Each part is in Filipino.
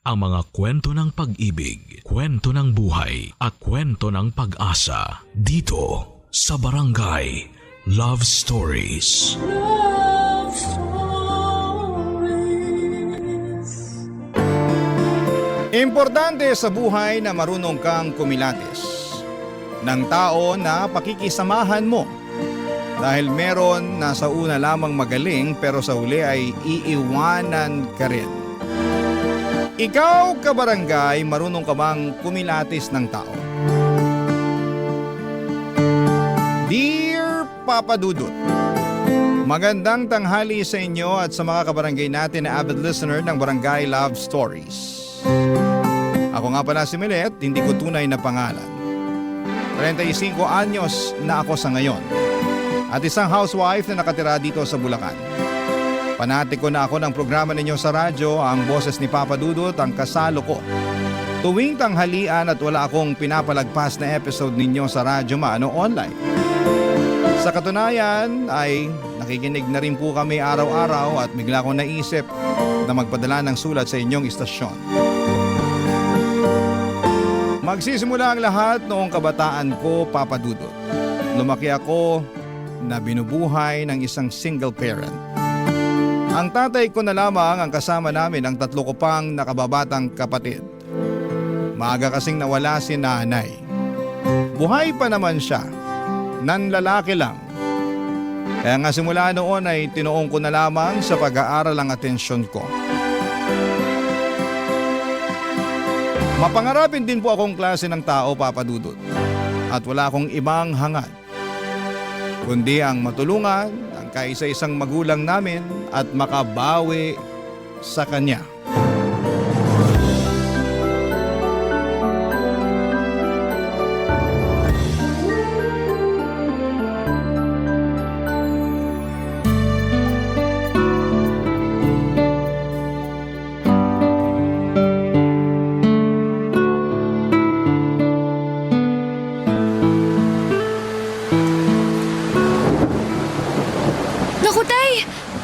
ang mga kwento ng pag-ibig, kwento ng buhay at kwento ng pag-asa dito sa Barangay Love Stories. Love Stories. Importante sa buhay na marunong kang kumilatis ng tao na pakikisamahan mo. Dahil meron na sa una lamang magaling pero sa huli ay iiwanan ka rin. Ikaw, kabarangay, marunong ka bang kumilatis ng tao? Dear Papa Dudut, magandang tanghali sa inyo at sa mga kabarangay natin na avid listener ng Barangay Love Stories. Ako nga pala si Milet, hindi ko tunay na pangalan. 35 anyos na ako sa ngayon. At isang housewife na nakatira dito sa Bulacan. Panatiko na ako ng programa ninyo sa radyo, ang boses ni Papa Dudut, ang kasalo ko. Tuwing tanghalian at wala akong pinapalagpas na episode ninyo sa radyo maano online. Sa katunayan ay nakikinig na rin po kami araw-araw at bigla akong naisip na magpadala ng sulat sa inyong istasyon. Magsisimula ang lahat noong kabataan ko, Papa Dudut. Lumaki ako na binubuhay ng isang single parent. Ang tatay ko na lamang ang kasama namin ang tatlo ko pang nakababatang kapatid. Maaga kasing nawala si nanay. Buhay pa naman siya, nanlalaki lang. Kaya nga simula noon ay tinuong ko na lamang sa pag-aaral ang atensyon ko. Mapangarapin din po akong klase ng tao, Papa Dudut. At wala akong ibang hangad kundi ang matulungan ang kaisa-isang magulang namin at makabawi sa kanya.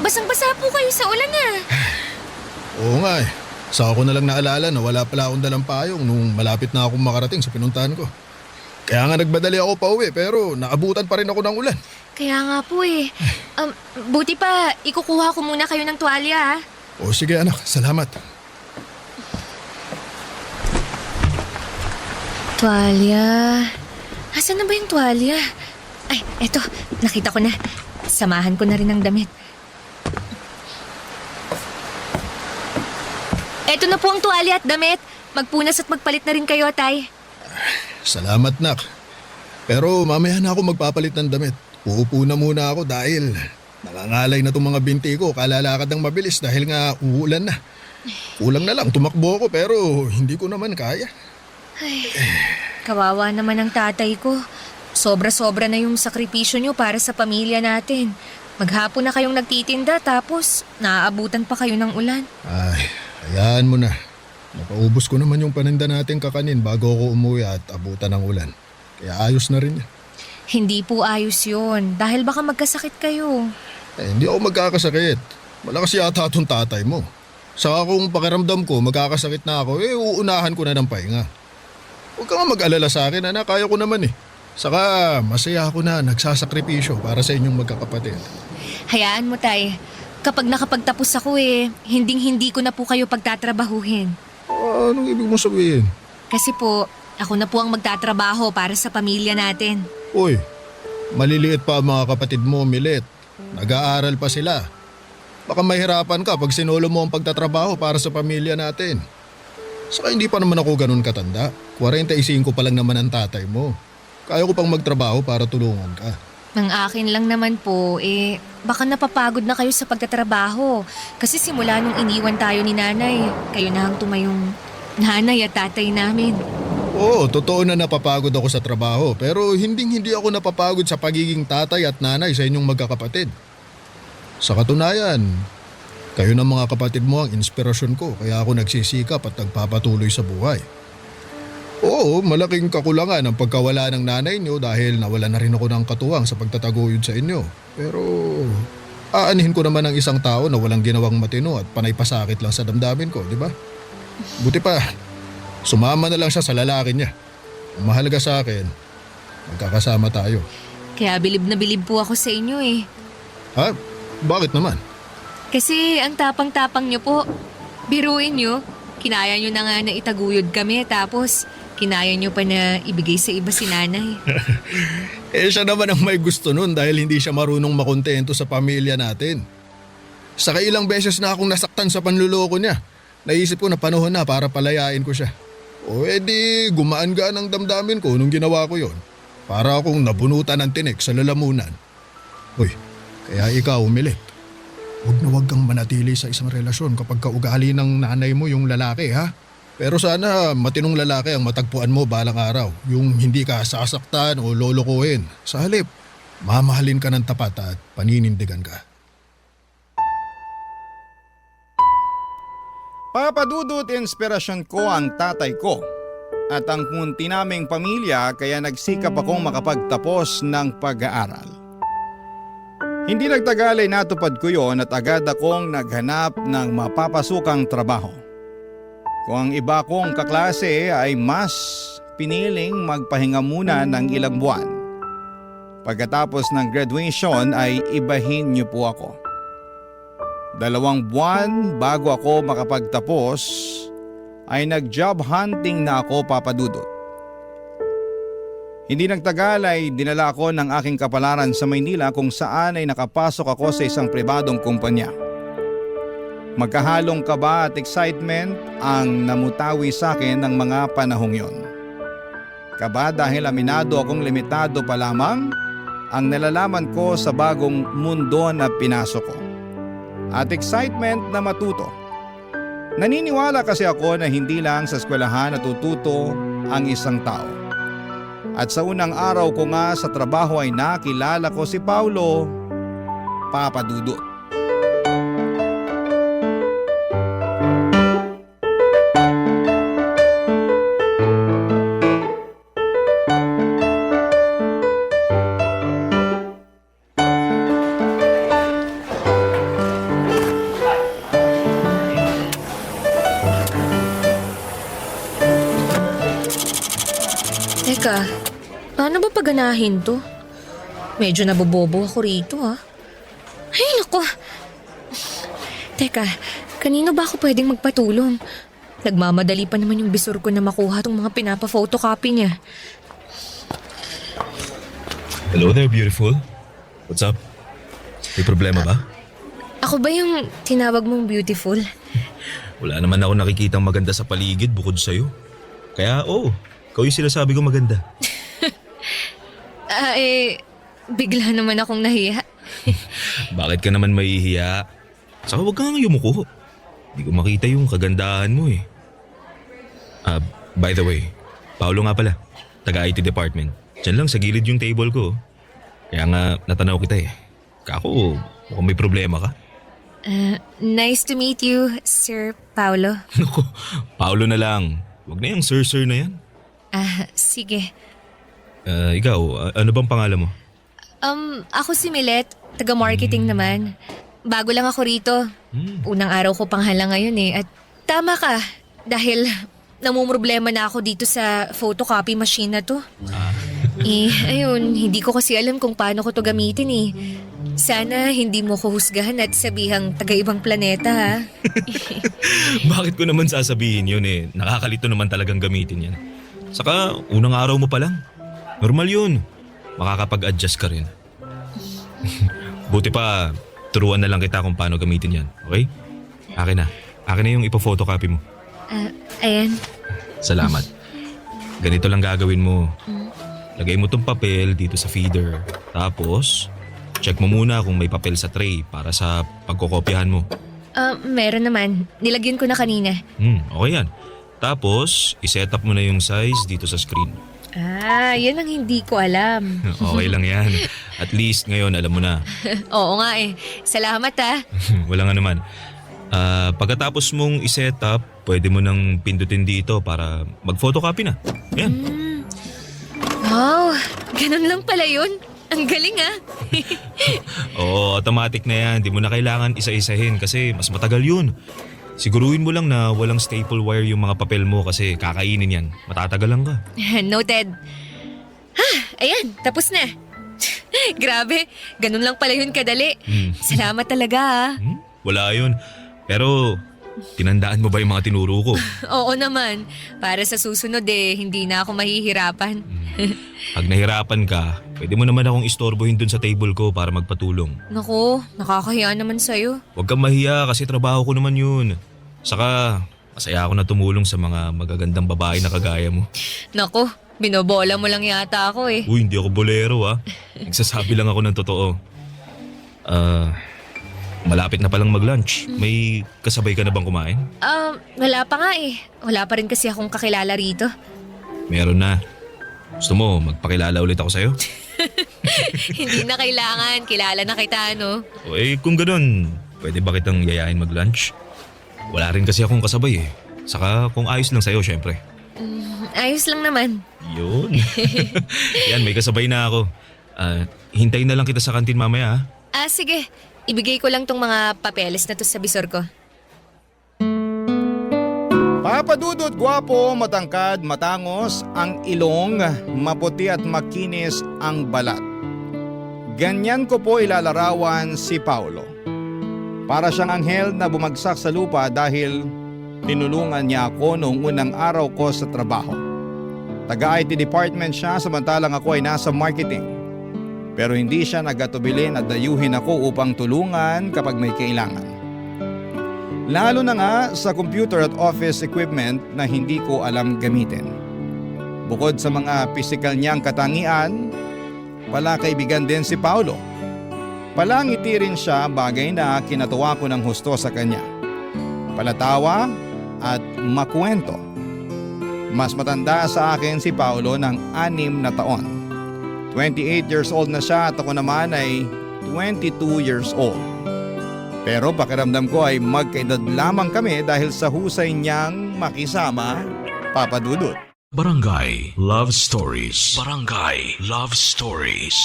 Basang-basa po kayo sa ulan Oo nga eh. Saka ko na lang naalala na wala pala akong dalang payong nung malapit na akong makarating sa pinuntahan ko. Kaya nga nagbadali ako pa uwi pero naabutan pa rin ako ng ulan. Kaya nga po eh. Buti pa, ikukuha ko muna kayo ng tuwalya ha. O sige anak, salamat. Tuwalya. Asan na ba yung tuwalya? Ay, eto, nakita ko na. Samahan ko na rin ng damit. Eto na po ang tuwalya at damit. Magpunas at magpalit na rin kayo, tay. Salamat nak. Pero mamaya na ako magpapalit ng damit. Uupo na muna ako dahil nangangalay na itong mga binti ko. Kalalakad ng mabilis dahil nga uulan na. Kulang na lang, tumakbo ako pero hindi ko naman kaya. Ay, kawawa naman ang tatay ko. Sobra-sobra na yung sakripisyo nyo para sa pamilya natin. Maghapon na kayong nagtitinda tapos naaabutan pa kayo ng ulan. Ay, hayaan mo na. Napaubos ko naman yung paninda natin kakanin bago ako umuwi at abutan ng ulan. Kaya ayos na rin yan. Hindi po ayos yun dahil baka magkasakit kayo. Hindi ako magkakasakit. Malakas yata itong tatay mo. Saka kung pakiramdam ko magkakasakit na ako, uunahan ko na ng pahinga. Huwag ka nga mag-alala sa akin, anak. Kaya ko naman eh. Saka masaya ako na nagsasakripisyo para sa inyong magkakapatid. Hayaan mo, tay. Kapag nakapagtapos ako hinding-hindi ko na po kayo pagtatrabahuhin. Anong ibig mo sabihin? Kasi po, ako na po ang magtatrabaho para sa pamilya natin. Uy, maliliit pa ang mga kapatid mo, Milet. Nag-aaral pa sila. Baka mahirapan ka pag sinulo mo ang pagtatrabaho para sa pamilya natin. Saka hindi pa naman ako ganun katanda. 45 pa lang naman ang tatay mo. Kaya ko pang magtrabaho para tulungan ka. Ang akin lang naman po, baka napapagod na kayo sa pagtatrabaho. Kasi simula nung iniwan tayo ni nanay, kayo na ang tumayong nanay at tatay namin. Oo, totoo na napapagod ako sa trabaho. Pero hindi ako napapagod sa pagiging tatay at nanay sa inyong magkakapatid. Sa katunayan, kayo ng mga kapatid mo ang inspirasyon ko. Kaya ako nagsisikap at nagpapatuloy sa buhay. Oo, malaking kakulangan ang pagkawala ng nanay niyo dahil nawala na rin ako ng katuwang sa pagtataguyod sa inyo. Pero aanhin ko naman ang isang tao na walang ginawang matino at panay pasakit lang sa damdamin ko, di ba? Buti pa, sumama na lang siya sa lalaki niya. Ang mahalaga sa akin, magkakasama tayo. Kaya bilib na bilib po ako sa inyo eh. Ha? Bakit naman? Kasi ang tapang-tapang niyo po. Biruin niyo, kinaya niyo na nga na itaguyod kami tapos kinaya niyo pa na ibigay sa iba si nanay. Siya naman ang may gusto nun dahil hindi siya marunong makontento sa pamilya natin. Saka ilang beses na akong nasaktan sa panluloko niya. Naisip ko na panahon na para palayain ko siya. O edi gumaan-gaan ang damdamin ko nung ginawa ko yon. Para akong nabunutan ng tinik sa lalamunan. Uy, kaya ikaw umilit. Huwag kang manatili sa isang relasyon kapag kaugali ng nanay mo yung lalaki ha. Pero sana matinong lalaki ang matagpuan mo balang araw. Yung hindi ka sasaktan o lolokohin. Sa halip, mamahalin ka ng tapat at paninindigan ka. Papadudot inspirasyon ko ang tatay ko at ang munti naming pamilya kaya nagsikap akong makapagtapos ng pag-aaral. Hindi nagtagal ay natupad ko yon at agad akong naghanap ng mapapasukang trabaho. Kung ang iba kong kaklase ay mas piniling magpahinga muna ng ilang buwan. Pagkatapos ng graduation ay ibahin niyo po ako. 2 buwan bago ako makapagtapos ay nag-job hunting na ako, Papadudot. Hindi nagtagal ay dinala ako ng aking kapalaran sa Maynila kung saan ay nakapasok ako sa isang pribadong kumpanya. Magkahalong kaba at excitement ang namutawi sa akin ng mga panahong yon. Kaba dahil aminado akong limitado pa lamang ang nalalaman ko sa bagong mundo na pinasok ko. At excitement na matuto. Naniniwala kasi ako na hindi lang sa eskwelahan natututo ang isang tao. At sa unang araw ko nga sa trabaho ay nakilala ko si Paulo, Papadudot. Teka, paano ba paganahin to? Medyo nabobobo ako rito ha. Ay naku! Teka, kanino ba ako pwedeng magpatulong? Nagmamadali pa naman yung bisor ko na makuha tong mga pinapa-photocopy niya. Hello there, beautiful. What's up? May problema ba? Ako ba yung tinawag mong beautiful? Wala naman ako nakikitang maganda sa paligid bukod sa'yo. Kaya ikaw yung sinasabi ko maganda. Bigla naman akong nahiya. Bakit ka naman mahihiya? Saka huwag kang yumuko. Hindi ko makita yung kagandahan mo eh. By the way, Paolo nga pala. Taga-IT department. Diyan lang sa gilid yung table ko. Kaya nga natanaw kita eh. Kako, mukhang may problema ka. Nice to meet you, Sir Paulo. Naku, Paolo na lang. Huwag na yung sir na yan. Sige. Ikaw, ano bang pangalan mo? Ako si Milet, taga-marketing naman. Bago lang ako rito. Unang araw ko pang hala ngayon eh. At tama ka, dahil namumroblema na ako dito sa photocopy machine na to. Ayun, hindi ko kasi alam kung paano ko to gamitin eh. Sana hindi mo ko husgahan at sabihang taga-ibang planeta ha. Bakit ko naman sasabihin yun eh? Nakakalito naman talagang gamitin yan. Saka unang araw mo pa lang. Normal yun. Makakapag-adjust ka rin. Buti pa, turuan na lang kita kung paano gamitin yan. Okay? Akin na yung ipo-photocopy mo. Ayan. Salamat. Ganito lang gagawin mo. Lagay mo tong papel dito sa feeder. Tapos, check mo muna kung may papel sa tray para sa pagkokopyahan mo. Meron naman. Nilagyan ko na kanina. Okay yan. Tapos, iset up mo na yung size dito sa screen. Yan ang hindi ko alam. Okay lang yan. At least ngayon alam mo na. Oo nga eh. Salamat ha. Wala nga naman. Pagkatapos mong iset up, pwede mo nang pindutin dito para mag-photocopy na. Yan. Wow, ganun lang pala yun. Ang galing ah. Oo, automatic na yan. Di mo na kailangan isa-isahin kasi mas matagal yun. Siguruhin mo lang na walang staple wire yung mga papel mo kasi kakainin yan. Matatagalan ka. Noted. Ayan, tapos na. Grabe, ganun lang pala yun kadali. Salamat talaga ah. Wala yun. Pero tinandaan mo ba yung mga tinuro ko? Oo naman, para sa susunod hindi na ako mahihirapan. Pag nahirapan ka, pwede mo naman akong istorbohin dun sa table ko para magpatulong. Naku, nakakahiya naman sa'yo. Huwag kang mahiya kasi trabaho ko naman yun. Saka, masaya ako na tumulong sa mga magagandang babae na kagaya mo. Naku, binobola mo lang yata ako eh. Uy, hindi ako bolero ah. Nagsasabi lang ako ng totoo. Malapit na palang mag-lunch. May kasabay ka na bang kumain? Wala pa nga eh. Wala pa rin kasi akong kakilala rito. Meron na. Gusto mo, magpakilala ulit ako sa'yo? Hindi na kailangan, kilala na kita no. O kung ganun, pwede ba kitang yayain mag-lunch? Wala rin kasi akong kasabay eh. Saka kung ayos lang sa'yo, syempre. Ayos lang naman. Yun. Yan, may kasabay na ako. Hintayin na lang kita sa kantin mamaya ha. Sige. Ibigay ko lang tong mga papeles na to sa bisor ko. Papadudot, gwapo, matangkad, matangos, ang ilong, maputi at makinis ang balat. Ganyan ko po ilalarawan si Paulo. Para siyang anghel na bumagsak sa lupa dahil tinulungan niya ako noong unang araw ko sa trabaho. Taga-IT department siya samantalang ako ay nasa marketing. Pero hindi siya nagatubili na dayuhin ako upang tulungan kapag may kailangan. Lalo na nga sa computer at office equipment na hindi ko alam gamitin. Bukod sa mga pisikal niyang katangian, pala kaibigan din si Paulo. Palangiti rin siya, bagay na kinatuwa ko ng husto sa kanya. Palatawa at makuwento. Mas matanda sa akin si Paulo ng 6 na taon. 28 years old na siya at ako naman ay 22 years old. Pero pakiramdam ko ay magkaedad lamang kami dahil sa husay niyang makisama, Papa Dudut. Barangay Love Stories. Barangay Love Stories.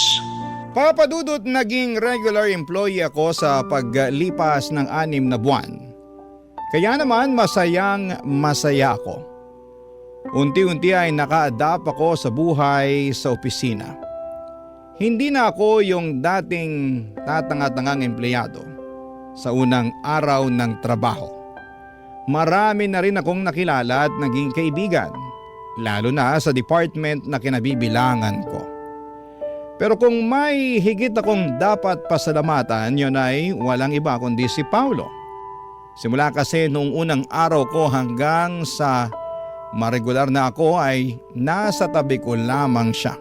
Papa Dudut, naging regular employee ako sa paglipas ng 6 na buwan. Kaya naman masaya ako. Unti-unti ay naka-adapt ako sa buhay sa opisina. Hindi na ako yung dating tatanga-tangang empleyado sa unang araw ng trabaho. Marami na rin akong nakilala at naging kaibigan, lalo na sa department na kinabibilangan ko. Pero kung may higit akong dapat pasalamatan, yun ay walang iba kundi si Paulo. Simula kasi noong unang araw ko hanggang sa maregular na ako ay nasa tabi ko lamang siya.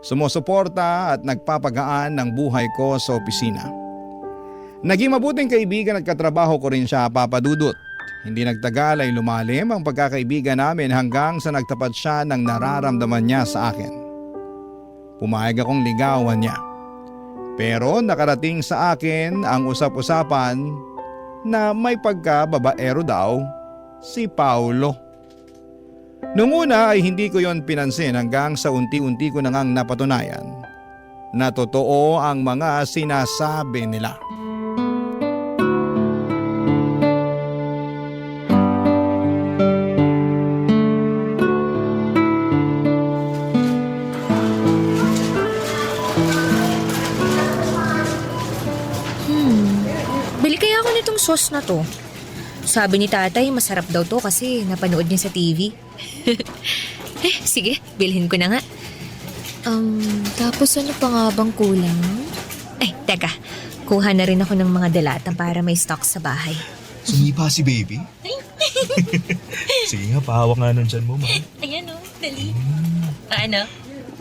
Sumusuporta at nagpapagaan ng buhay ko sa opisina. Naging mabuting kaibigan at katrabaho ko rin siya, Papa Dudut. Hindi nagtagal ay lumalim ang pagkakaibigan namin hanggang sa nagtapat siya ng nararamdaman niya sa akin. Pumayag akong ligawan niya. Pero nakarating sa akin ang usap-usapan na may pagkababaero daw si Paulo. Noong una ay hindi ko yon pinansin hanggang sa unti-unti ko nang napatunayan na totoo ang mga sinasabi nila. Bili kaya ako nitong sauce na to. Sabi ni tatay, masarap daw to kasi napanood niya sa TV. Sige, bilhin ko na nga. Tapos ano pa nga bang kulang? Teka. Kuha na rin ako ng mga dalata para may stock sa bahay. Sumipa si baby? Sige nga, pahawak nga nun dyan mo, ma. Ayan o, dali. Ano?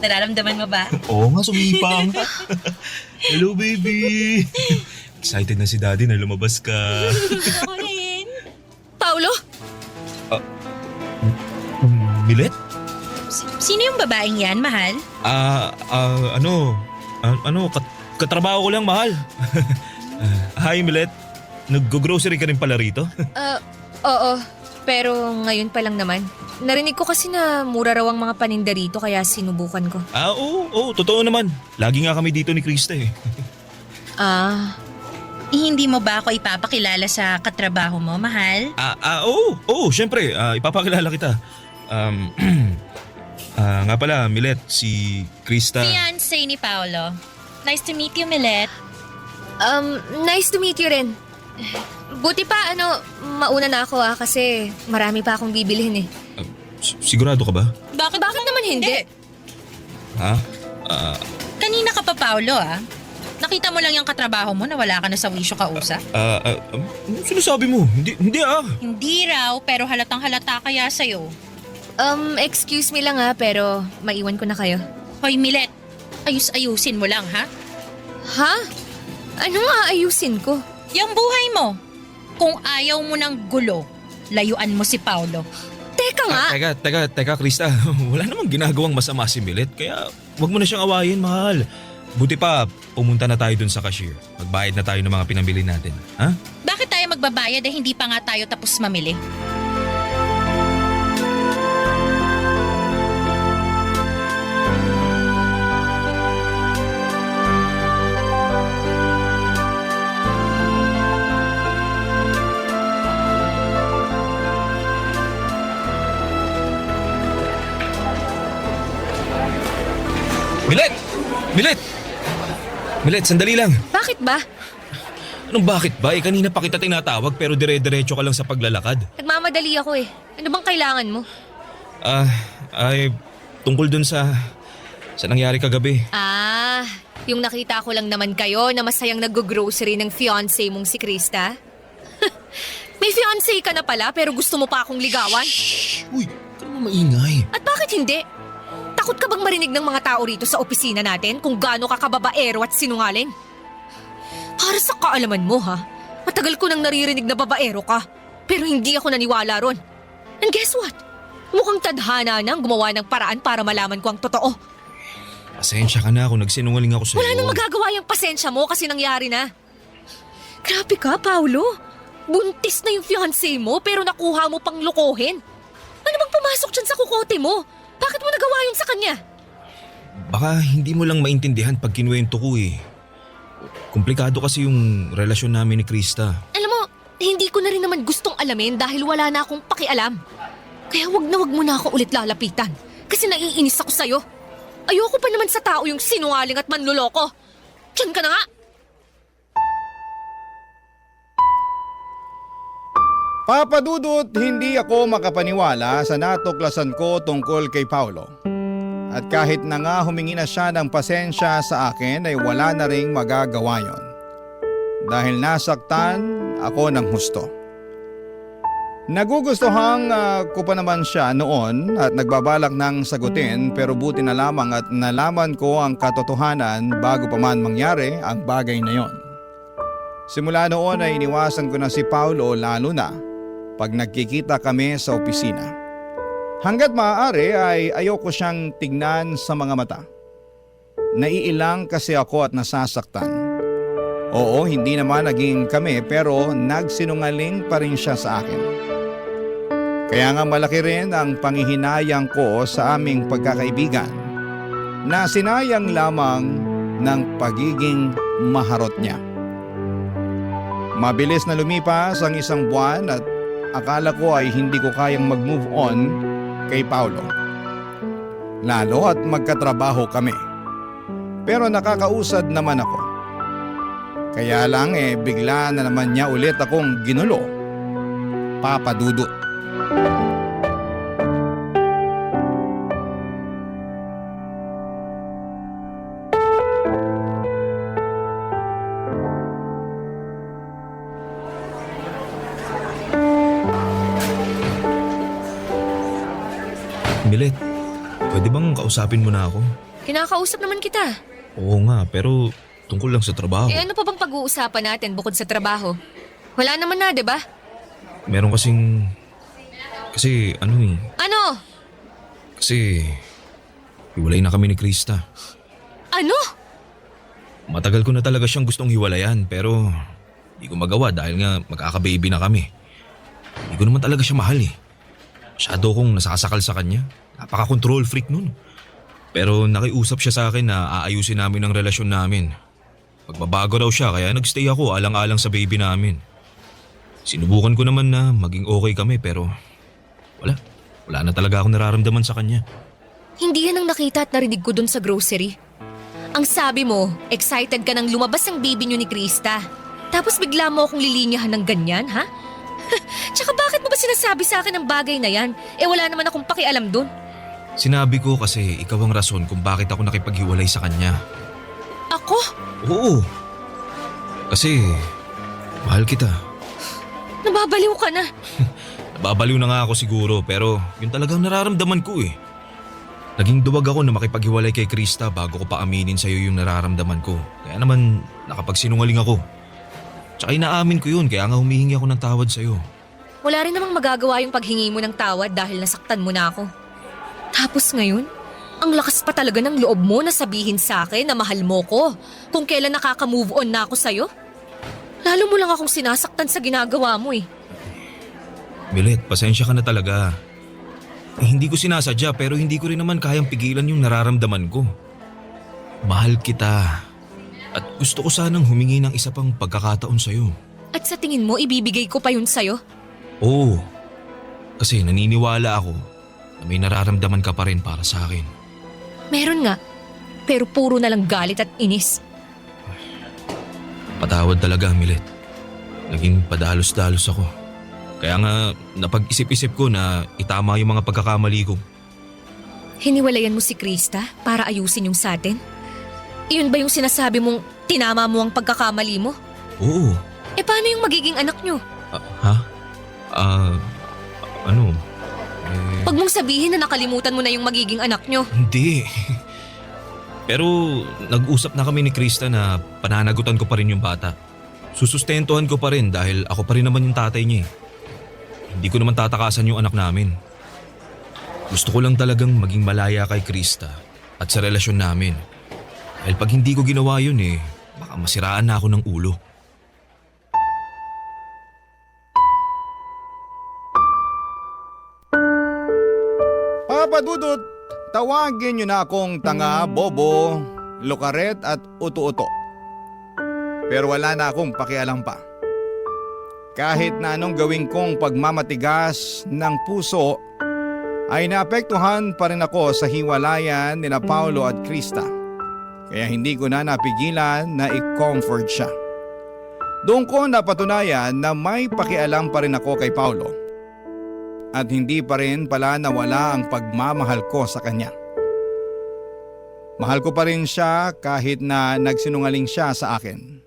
Nararamdaman mo ba? Oo nga, sumipa nga. Hello, baby. Excited na si daddy na lumabas ka. Ako rin. Paulo? Milet? Sino yung babaeng yan, mahal? Katrabaho ko lang, mahal. Hi, Milet. Nag-grocery ka rin pala rito? Oo. Pero ngayon pa lang naman. Narinig ko kasi na mura raw ang mga paninda rito kaya sinubukan ko. Oo, totoo naman. Lagi nga kami dito ni Krista eh. Hindi mo ba ako ipapakilala sa katrabaho mo, mahal? Oo, syempre, ipapakilala kita. Nga pala, Milet, si Krista. Fiancé ni Paolo. Nice to meet you, Milet. Nice to meet you rin. Buti pa, mauna na ako kasi marami pa akong bibilhin eh. Sigurado ka ba? Bakit naman hindi? Ha? Kanina ka pa, Paolo, Nakita mo lang yung katrabaho mo na wala ka na sa wisyo kausap? Sinasabi mo? Hindi Hindi raw, pero halatang halata kaya sa'yo. Excuse me lang pero maiwan ko na kayo. Hoy, Milet, ayusin mo lang, ha? Ha? Ano nga ayusin ko? Yung buhay mo. Kung ayaw mo ng gulo, layuan mo si Paolo. Teka nga! Teka, Krista. Wala namang ginagawang masama si Milet, kaya wag mo na siyang awayin, mahal. Buti pa, pumunta na tayo dun sa cashier. Magbayad na tayo ng mga pinambili natin. Ha? Bakit tayo magbabayad hindi pa nga tayo tapos mamili? Milet, sandali lang. Bakit ba? Anong bakit ba? Kanina pa kita tinatawag pero dire-diretso ka lang sa paglalakad. Nagmamadali ako eh. Ano bang kailangan mo? Tungkol dun sa nangyari kagabi. Yung nakita ko lang naman kayo na masayang nag-grocery ng fiancé mong si Krista? May fiancé ka na pala pero gusto mo pa akong ligawan? Uy, huwag ka naman maingay. At bakit hindi? Takot ka bang marinig ng mga tao rito sa opisina natin kung gaano ka kababaero at sinungaling? Para sa kaalaman mo matagal ko nang naririnig na babaero ka, pero hindi ako naniwala ron. And guess what? Mukhang tadhana nang gumawa ng paraan para malaman ko ang totoo. Pasensya ka na kung nagsinungaling ako sa'yo. Wala nang magagawa yung pasensya mo kasi nangyari na. Grabe ka, Paolo. Buntis na yung fiancé mo pero nakuha mo pang lokohin. Ano bang pumasok dyan sa kukote mo? Bakit mo nagawa yun sa kanya? Baka hindi mo lang maintindihan pag kinuwento ko eh. Komplikado kasi yung relasyon namin ni Krista. Alam mo, hindi ko na rin naman gustong alamin dahil wala na akong pakialam. Kaya wag mo na ako ulit lalapitan. Kasi naiinis ako sa'yo. Ayoko pa naman sa tao yung sinungaling at manluloko. Diyan ka na nga! Papadudot, hindi ako makapaniwala sa natuklasan ko tungkol kay Paolo. At kahit na nga humingi na siya ng pasensya sa akin ay wala na ring magagawa yon. Dahil nasaktan ako ng husto. Nagugustuhan ko pa naman siya noon at nagbabalak ng sagutin pero buti na lamang at nalaman ko ang katotohanan bago pa man mangyari ang bagay na yon. Simula noon ay iniwasan ko na si Paolo lalo na pag nagkikita kami sa opisina. Hanggat maaari ay ayoko siyang tignan sa mga mata. Naiilang kasi ako at nasasaktan. Oo, hindi naman naging kami pero nagsinungaling pa rin siya sa akin. Kaya nga malaki rin ang panghihinayang ko sa aming pagkakaibigan na sinayang lamang ng pagiging maharot niya. Mabilis na lumipas ang isang buwan at akala ko ay hindi ko kayang mag-move on kay Paolo. Lalo at magkatrabaho kami. Pero nakakausad naman ako. Kaya lang bigla na naman niya ulit akong ginulo. Papadudot. Milet, pwede bang kausapin mo na ako? Kinakausap naman kita. Oo nga, pero tungkol lang sa trabaho. Ano pa bang pag-uusapan natin bukod sa trabaho? Wala naman na, 'di ba? Meron kasing... Ano? Kasi... hiwalay na kami ni Krista. Ano? Matagal ko na talaga siyang gustong hiwalayan pero... Hindi ko magawa dahil nga magkaka-baby na kami. Hindi ko naman talaga siya mahal eh. Masyado kong nasasakal sa kanya. Napaka-control freak nun. Pero nakiusap siya sa akin na aayusin namin ang relasyon namin. Magbabago raw siya kaya nagstay ako alang-alang sa baby namin. Sinubukan ko naman na maging okay kami pero wala na talaga akong nararamdaman sa kanya. Hindi yan ang nakita at narinig ko dun sa grocery. Ang sabi mo, excited ka nang lumabas ang baby niyo ni Krista. Tapos bigla mo akong lilinyahan ng ganyan, ha? Tsaka bakit mo ba sinasabi sa akin ang bagay na yan? Wala naman akong pakialam dun. Sinabi ko kasi ikaw ang rason kung bakit ako nakipaghiwalay sa kanya. Ako? Oo. Kasi mahal kita. Nababaliw ka na. Nababaliw na nga ako siguro pero yun talagang nararamdaman ko eh. Naging duwag ako na makipaghiwalay kay Krista bago ko pa aminin sa'yo yung nararamdaman ko. Kaya naman nakapagsinungaling ako. Tsaka inaamin ko yun kaya nga humihingi ako ng tawad sa'yo. Wala rin namang magagawa yung paghingi mo ng tawad dahil nasaktan mo na ako. Tapos ngayon, ang lakas pa talaga ng loob mo na sabihin sa akin na mahal mo ko kung kailan nakaka-move on na ako sa'yo. Lalo mo lang akong sinasaktan sa ginagawa mo eh. Milet, pasensya ka na talaga. Hindi ko sinasadya pero hindi ko rin naman kayang pigilan yung nararamdaman ko. Mahal kita. At gusto ko sanang humingi ng isa pang pagkakataon sa'yo. At sa tingin mo, ibibigay ko pa yun sa'yo? Oo. Kasi naniniwala ako na may nararamdaman ka pa rin para sa akin. Meron nga. Pero puro na lang galit at inis. Patawad talaga, Milet. Naging padalos-dalos ako. Kaya nga napag-isip-isip ko na itama yung mga pagkakamali ko. Hiniwalayan mo si Krista para ayusin yung sa atin? Iyon ba yung sinasabi mong tinama mo ang pagkakamali mo? Oo. Paano yung magiging anak nyo? Ha? Ano? Pag mong sabihin na nakalimutan mo na yung magiging anak nyo. Hindi. Pero nag-usap na kami ni Krista na pananagutan ko pa rin yung bata. Susustentuhan ko pa rin dahil ako pa rin naman yung tatay niya eh. Hindi ko naman tatakasan yung anak namin. Gusto ko lang talagang maging malaya kay Krista at sa relasyon namin. Dahil pag hindi ko ginawa yun baka masiraan na ako ng ulo. Papa Dudut, tawagin niyo na akong tanga, bobo, lukaret at uto-uto. Pero wala na akong pakialam pa. Kahit na anong gawin kong pagmamatigas ng puso, ay naapektuhan pa rin ako sa hiwalayan nina Paulo at Krista. Kaya hindi ko na napigilan na i-comfort siya. Doon ko napatunayan na may pakialam pa rin ako kay Paulo. At hindi pa rin pala nawala ang pagmamahal ko sa kanya. Mahal ko pa rin siya kahit na nagsinungaling siya sa akin.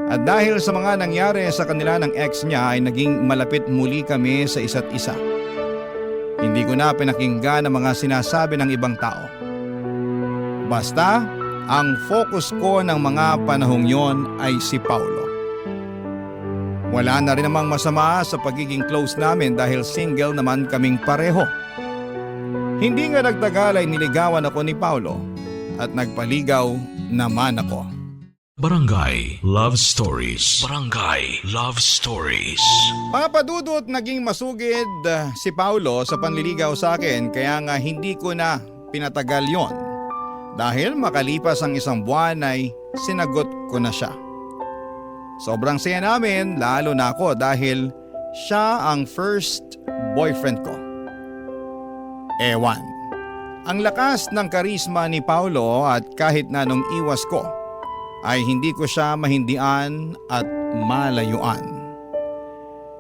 At dahil sa mga nangyari sa kanila ng ex niya ay naging malapit muli kami sa isa't isa. Hindi ko na pinakinggan ang mga sinasabi ng ibang tao. Basta, ang focus ko ng mga panahong yon ay si Paulo. Wala na rin namang masama sa pagiging close namin dahil single naman kaming pareho. Hindi nga nagtagal ay niligawan ako ni Paulo at nagpaligaw naman ako. Barangay Love Stories. Barangay Love Stories. Papadudot, naging masugid si Paulo sa panliligaw sa akin kaya nga hindi ko na pinatagal yon. Dahil makalipas ang isang buwan ay sinagot ko na siya. Sobrang saya namin lalo na ako dahil siya ang first boyfriend ko. Ewan. Ang lakas ng karisma ni Paulo at kahit na nung iwas ko ay hindi ko siya mahindian at malayuan.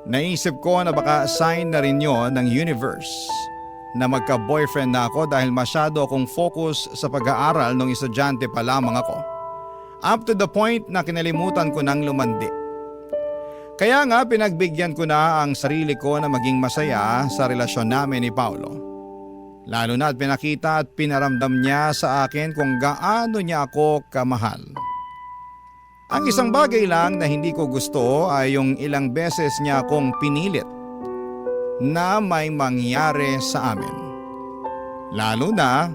Naisip ko na baka sign na rin yun ng universe na magka-boyfriend na ako dahil masyado akong focus sa pag-aaral nung estudyante pa lamang ako. Up to the point na kinalimutan ko nang lumandi. Kaya nga pinagbigyan ko na ang sarili ko na maging masaya sa relasyon namin ni Paulo. Lalo na at pinakita at pinaramdam niya sa akin kung gaano niya ako kamahal. Ang isang bagay lang na hindi ko gusto ay yung ilang beses niya akong pinilit na may mangyari sa amin. Lalo na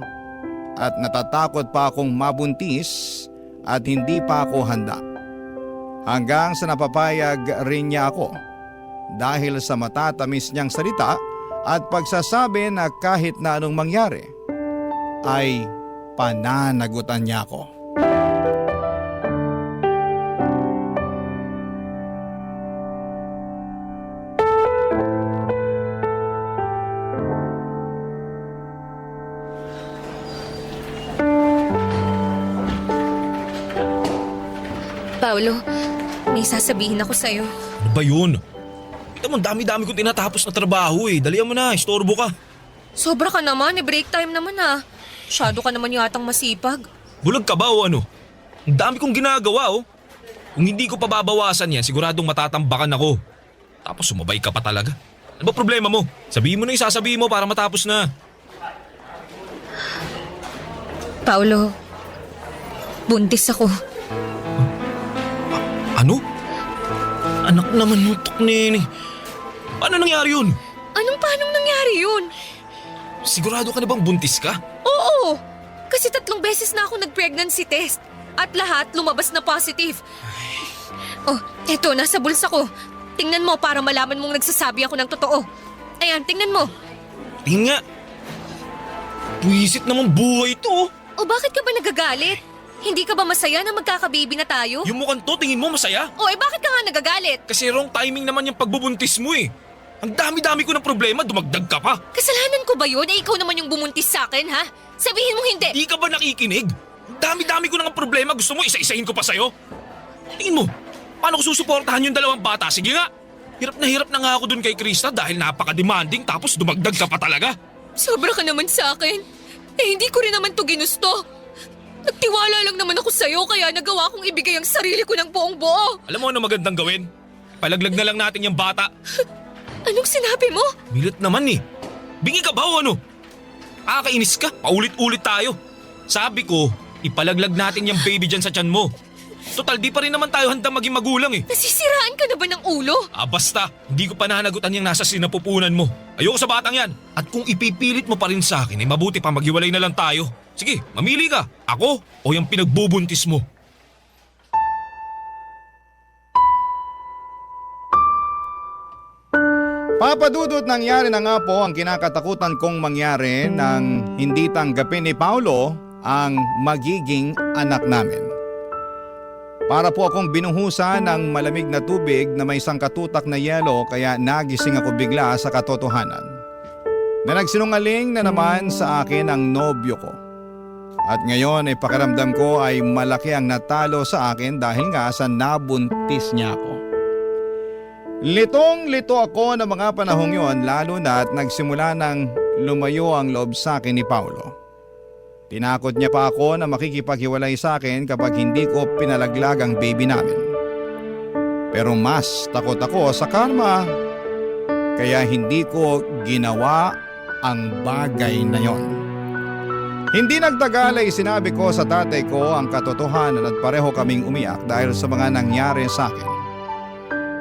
at natatakot pa akong mabuntis at hindi pa ako handa. Hanggang sa napapayag rin niya ako dahil sa matatamis niyang salita at pagsasabi na kahit na anong mangyari ay pananagutan niya ako. Paolo, may sasabihin ako sa'yo. Ano ba yun? Ito mo, dami-dami kong tinatapos na trabaho eh. Dalihan mo na, istorbo ka. Sobra ka naman, break time naman ah. Masyado ka naman yatang masipag. Bulag ka ba o ano? Ang dami kong ginagawa oh. Kung hindi ko pa babawasan yan, siguradong matatambakan ako. Tapos sumabay ka pa talaga. Ano ba problema mo? Sabihin mo na yung sasabihin mo para matapos na. Paolo, buntis ako. Ano? Anak naman nutok nene. Paano nangyari yun? Paanong nangyari yun? Sigurado ka na bang buntis ka? Oo! Kasi 3 beses na ako nag-pregnancy test. At lahat lumabas na positive. Oh, eto, nasa bulsa ko. Tingnan mo para malaman mong nagsasabi ako ng totoo. Ayan, tingnan mo. Tingin nga. Buwisit naman buhay to. Oh. O bakit ka ba nagagalit? Hindi ka ba masaya na magkakababy na tayo? Yung mukhang to, tingin mo masaya? O bakit ka nga nagagalit? Kasi wrong timing naman yung pagbubuntis mo eh. Ang dami-dami ko ng problema, dumagdag ka pa. Kasalanan ko ba yun? Ikaw naman yung bumuntis sa akin, ha? Sabihin mo hindi. Di ka ba nakikinig? Ang dami-dami ko ng problema, gusto mo isa-isahin ko pa sa'yo? Tingin mo, paano ko susuportahan yung 2 bata? Sige nga, hirap na nga ako dun kay Krista dahil napaka-demanding tapos dumagdag ka pa talaga. Sobra ka naman sa akin. Hindi ko rin naman to ginusto. Nagtiwala lang naman ako sa'yo kaya nagawa kong ibigay ang sarili ko ng buong buo. Alam mo ano magandang gawin? Palaglag na lang natin yung bata. Anong sinabi mo? Milit naman eh. Bingi ka ba o ano? Kakainis ka, paulit-ulit tayo. Sabi ko, ipalaglag natin yung baby dyan sa tiyan mo. Total, di pa rin naman tayo handang maging magulang eh. Nasisiraan ka na ba ng ulo? Basta, hindi ko pa nanagutan yung nasa sinapupunan mo. Ayoko sa batang yan. At kung ipipilit mo pa rin sa akin, mabuti pa maghiwalay na lang tayo. Sige, mamili ka. Ako o yung pinagbubuntis mo. Papadudot nangyari na nga po ang kinakatakutan kong mangyari nang hindi tanggapin ni Paolo ang magiging anak namin. Para po akong binuhusan ng malamig na tubig na may sangkatutak na yelo kaya nagising ako bigla sa katotohanan. Na nagsinungaling na naman sa akin ang nobyo ko. At ngayon ay pakiramdam ko ay malaki ang natalo sa akin dahil nga sa nabuntis niya ako. Litong-lito ako ng mga panahong yon lalo na at nagsimula nang lumayo ang loob sa akin ni Paolo. Tinakot niya pa ako na makikipaghiwalay sa akin kapag hindi ko pinalaglag ang baby namin. Pero mas takot ako sa karma kaya hindi ko ginawa ang bagay na yon. Hindi nagtagal ay sinabi ko sa tatay ko ang katotohanan at pareho kaming umiyak dahil sa mga nangyari sa akin.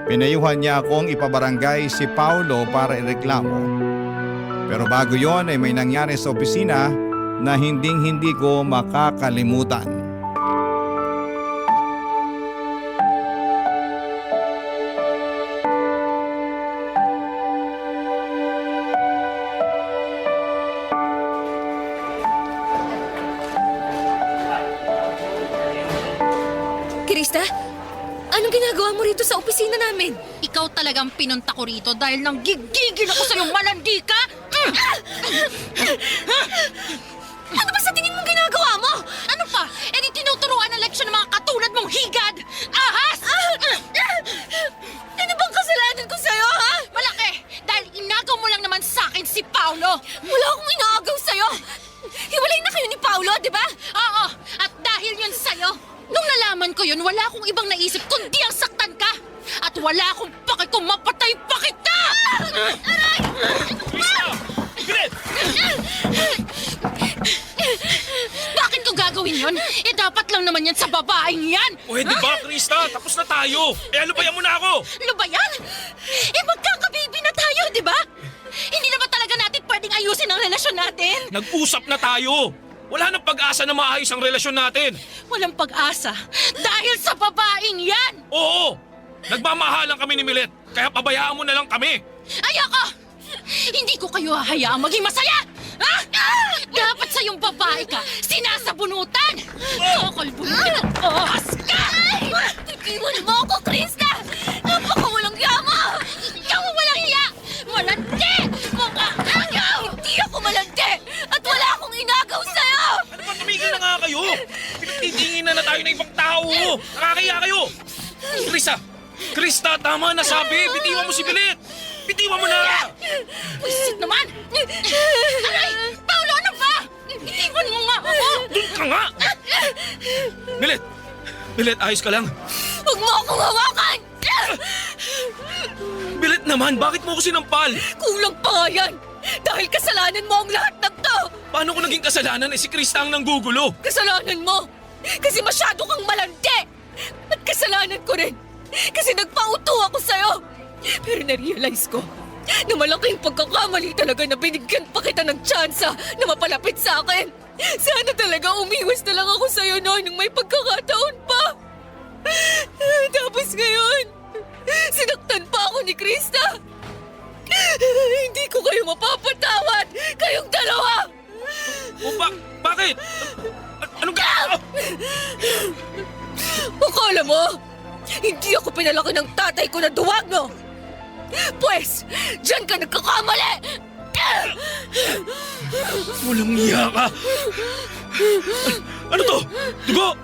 Pinayuhan niya akong ipabarangay si Paolo para ireklamo. Pero bago yon ay may nangyari sa opisina na hindi ko makakalimutan. Krista, anong ginagawa mo rito sa opisina namin? Ikaw talagang pinunta ko rito dahil nang gigigil ako sa'yo, malandi ka! Ano ba sa tingin mong ginagawa mo? Ano pa? E di tinuturuan ng leksyon ng mga katulad mong higad! Ahas! Ano bang kasalanan ko sa'yo, ha? Malaki! Dahil inagaw mo lang naman sa akin si Paolo! Wala akong inaagaw sa'yo. Hiwalay na kayo ni Paolo, di ba? Oo! At dahil yun sa'yo, nung nalaman ko yun, wala akong ibang naisip kundi ang saktan ka! At wala akong paki kung mapatay pa kita! Aray! Gret! Bakit ko gagawin yun? Eh dapat lang naman yan sa babaeng yan! Pwede ba, Krista? Tapos na tayo. Alubayan mo na ako. Ano ba yan? Eh magkakababy na tayo, di ba? Hindi na ba talaga natin pwedeng ayusin ang relasyon natin? Nag-usap na tayo. Wala nang pag-asa na maayos ang relasyon natin. Walang pag-asa dahil sa babaeng yan! Oo! Nagmamahalan kami ni Milet, kaya pabayaan mo na lang kami. Ayoko! Hindi ko kayo hahayaang maging masaya! Ha? Dapat sa yung babae ka, sinasabunutan! Kakalbunutin ang ahas ka! Iwan mo ako, Krista! Napakawalang yama! Ikaw ang walang hiya! Malandi! Mukha ayaw! Hindi ako malandi! At wala akong inagaw sa'yo! Ano ba, tumigil na nga kayo? Pinagtitingin na tayo kayo ng ibang tao! Nakakaya kayo! Krista, tama na sabi! Bitiwan mo si Bilit! Bitiwan mo na! Wisit naman! Aray! Paolo, ano ba? Itiwan mo nga ako! Doon ka nga! Bilit, ayos ka lang? Huwag mo akong hawakan! Bilit naman, bakit mo ako sinampal? Kulang pa nga yan! Dahil kasalanan mo ang lahat ng to! Paano ko naging kasalanan si Krista ang nanggugulo? Kasalanan mo! Kasi masyado kang malandi! At kasalanan ko rin! Kasi nagpauto ako sa'yo! Pero na-realize ko na malaking pagkakamali talaga na binigyan pa kita ng tsansa na mapalapit sa akin! Sana talaga umiwas na lang ako sa'yo noon nung may pagkakataon pa! Tapos ngayon, sinaktan pa ako ni Krista! Hindi ko kayo mapapatawad! Kayong dalawa! O bakit? Ano ka? Akala mo, hindi ako pinalaki ng tatay ko na duwag, no? Pwes, dyan ka nagkakamali! Walang iya ka! Ano to? Dugo?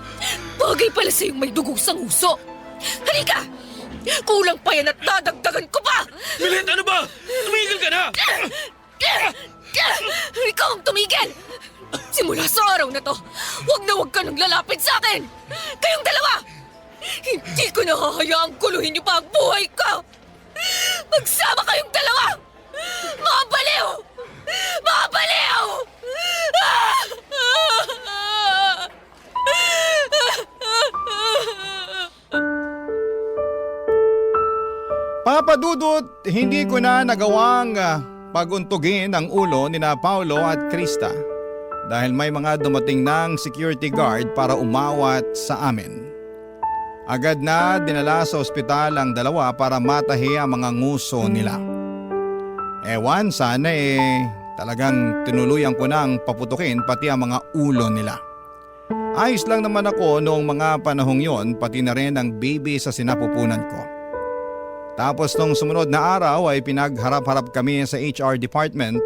Bagay pala sa'yong may dugo sa nguso! Halika! Kulang pa yan at dadagdagan ko pa! Bilit, ano ba? Tumigil ka na! Ikaw ang tumigil! Simula sa araw na to, huwag ka nang lalapit sa akin! Kayong dalawa! Hindi ko nahahayaang kuluhin niyo pa ang buhay ko! Magsama kayong dalawa! Mga baliw! Mga baliw! Papa Dudut, hindi ko na nagawang paguntugin ang ulo ni na Paolo at Krista dahil may mga dumating ng security guard para umawat sa amin. Agad na dinala sa ospital ang dalawa para matahi ang mga nguso nila. Ewan, sana talagang tinuluyan ko nang paputukin pati ang mga ulo nila. Ayos lang naman ako noong mga panahong yon, pati na rin ang baby sa sinapupunan ko. Tapos nung sumunod na araw ay pinagharap-harap kami sa HR department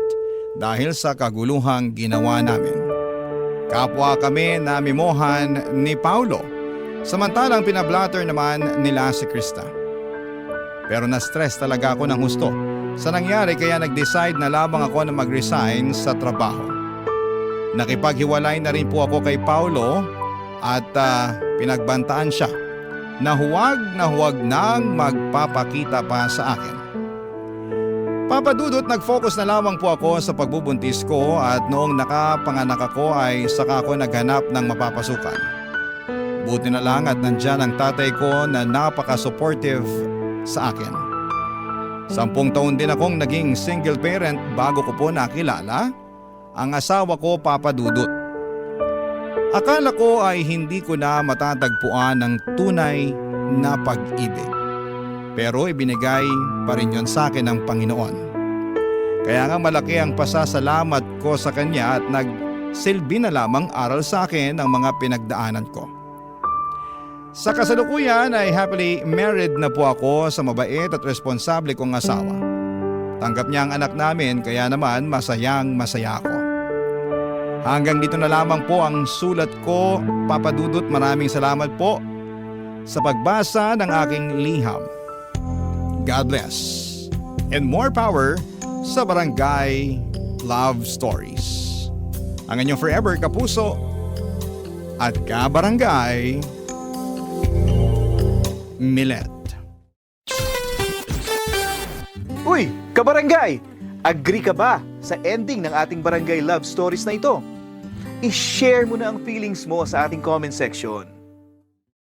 dahil sa kaguluhang ginawa namin. Kapwa kami na mimohan ni Paulo, samantalang pinablatter naman nila si Krista. Pero na-stress talaga ako ng husto sa nangyari kaya nag-decide na labang ako na mag-resign sa trabaho. Nakipaghiwalay na rin po ako kay Paulo at pinagbantaan siya na huwag nang magpapakita pa sa akin. Papa Dudut, nag-focus na lamang po ako sa pagbubuntis ko at noong nakapanganak ako ay saka ako naghanap ng mapapasukan. Buti na lang at nandyan ang tatay ko na napaka-supportive sa akin. 10 taon din akong naging single parent bago ko po nakilala ang asawa ko, Papa Dudut. Akala ko ay hindi ko na matatagpuan ng tunay na pag-ibig. Pero ibinigay pa rin yon sa akin ng Panginoon. Kaya nga malaki ang pasasalamat ko sa Kanya at nagsilbi na lamang aral sa akin ang mga pinagdaanan ko. Sa kasalukuyan ay happily married na po ako sa mabait at responsable kong asawa. Tanggap niya ang anak namin kaya naman masayang masaya ako. Hanggang dito na lamang po ang sulat ko, Papa Dudut. Maraming salamat po sa pagbasa ng aking liham. God bless and more power sa Barangay Love Stories. Ang inyong forever kapuso at kabarangay, Milet. Uy, kabarangay! Agree ka ba sa ending ng ating Barangay Love Stories na ito? I-share mo na ang feelings mo sa ating comment section.